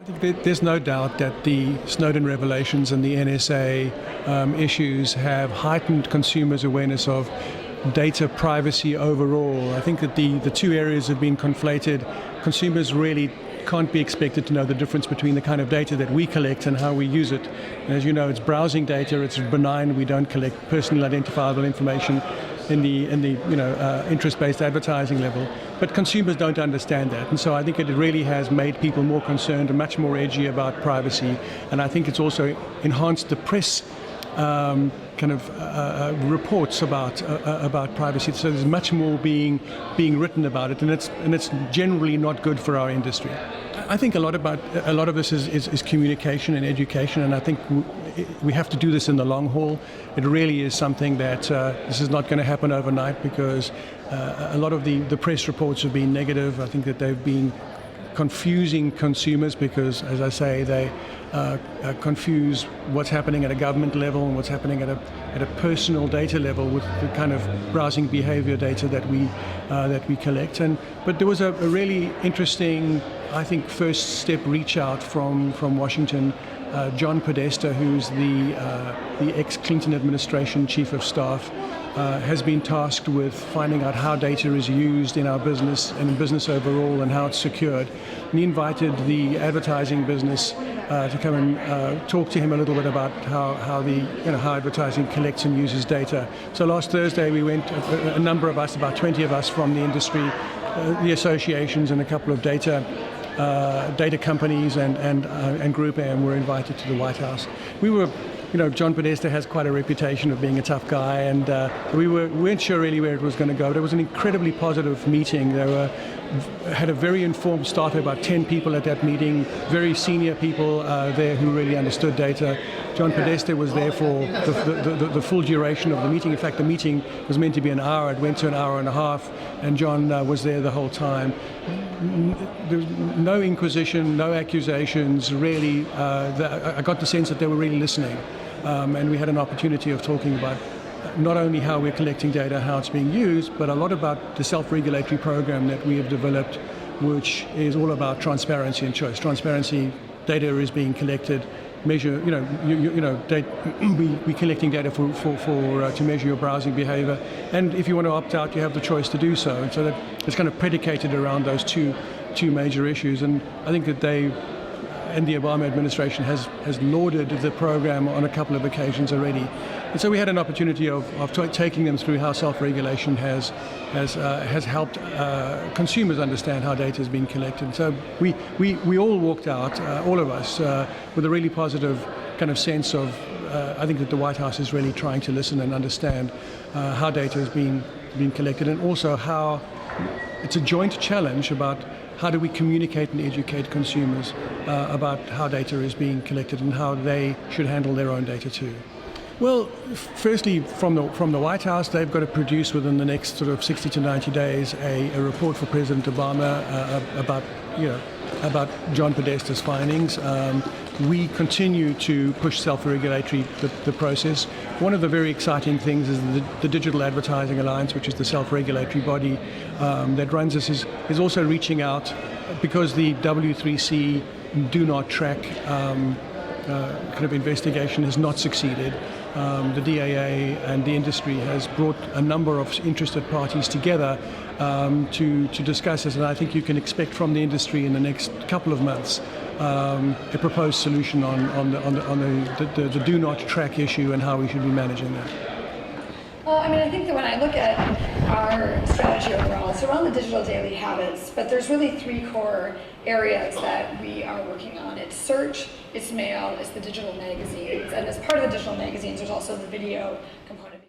There's no doubt that the Snowden revelations and the NSA issues have heightened consumers' awareness of data privacy overall. I think that the two areas have been conflated. Consumers really can't be expected to know the difference between the kind of data that we collect and how we use it. And as you know, it's browsing data, it's benign, we don't collect personally identifiable information in the interest-based advertising level. But consumers don't understand that, and so I think it really has made people more concerned and much more edgy about privacy. And I think it's also enhanced the press reports about privacy. So there's much more being written about it, and it's generally not good for our industry. I think a lot of this is communication and education, and I think we have to do this in the long haul. It really is something that this is not going to happen overnight, because a lot of the press reports have been negative. I think that they've been confusing consumers because, as I say, they confuse what's happening at a government level and what's happening at a personal data level with the kind of browsing behavior data that we collect. But there was a really interesting, I think, first step reach out from Washington. John Podesta, who's the ex-Clinton administration chief of staff, has been tasked with finding out how data is used in our business and in business overall and how it's secured. And he invited the advertising business to come and talk to him a little bit about how advertising collects and uses data. So last Thursday we went, a number of us, about 20 of us from the industry, the associations and a couple of data companies and Group M were invited to the White House. We were, John Podesta has quite a reputation of being a tough guy, and we weren't sure really where it was going to go. But it was an incredibly positive meeting. Had a very informed staff, about 10 people at that meeting, very senior people there who really understood data. John Podesta was there for the full duration of the meeting. In fact, the meeting was meant to be an hour. It went to an hour and a half, and John was there the whole time. There was no inquisition, no accusations, really. I got the sense that they were really listening. And we had an opportunity of talking about not only how we're collecting data, how it's being used, but a lot about the self-regulatory program that we have developed, which is all about transparency and choice. Transparency, data is being collected, measure, we're collecting data to measure your browsing behavior, and if you want to opt out, you have the choice to do so. And so that it's kind of predicated around those two major issues, and I think that the Obama administration has lauded the program on a couple of occasions already. And so we had an opportunity of taking them through how self-regulation has helped consumers understand how data is being collected. So we all walked out, all of us, with a really positive kind of sense of, I think that the White House is really trying to listen and understand how data is being collected, and also how it's a joint challenge about how do we communicate and educate consumers about how data is being collected and how they should handle their own data too. Well, firstly, from the White House, they've got to produce within the next sort of 60 to 90 days a report for President Obama about John Podesta's findings. We continue to push self-regulatory the process. One of the very exciting things is the Digital Advertising Alliance, which is the self-regulatory body that runs this, is also reaching out, because the W3C do not track kind of investigation has not succeeded. The DAA and the industry has brought a number of interested parties together to discuss this, and I think you can expect from the industry in the next couple of months a proposed solution on the do not track issue and how we should be managing that. Well, I mean, I think that when I look at our strategy overall, it's around the digital daily habits, but there's really three core areas that we are working on. It's search, it's mail, it's the digital magazines, and as part of the digital magazines, there's also the video component.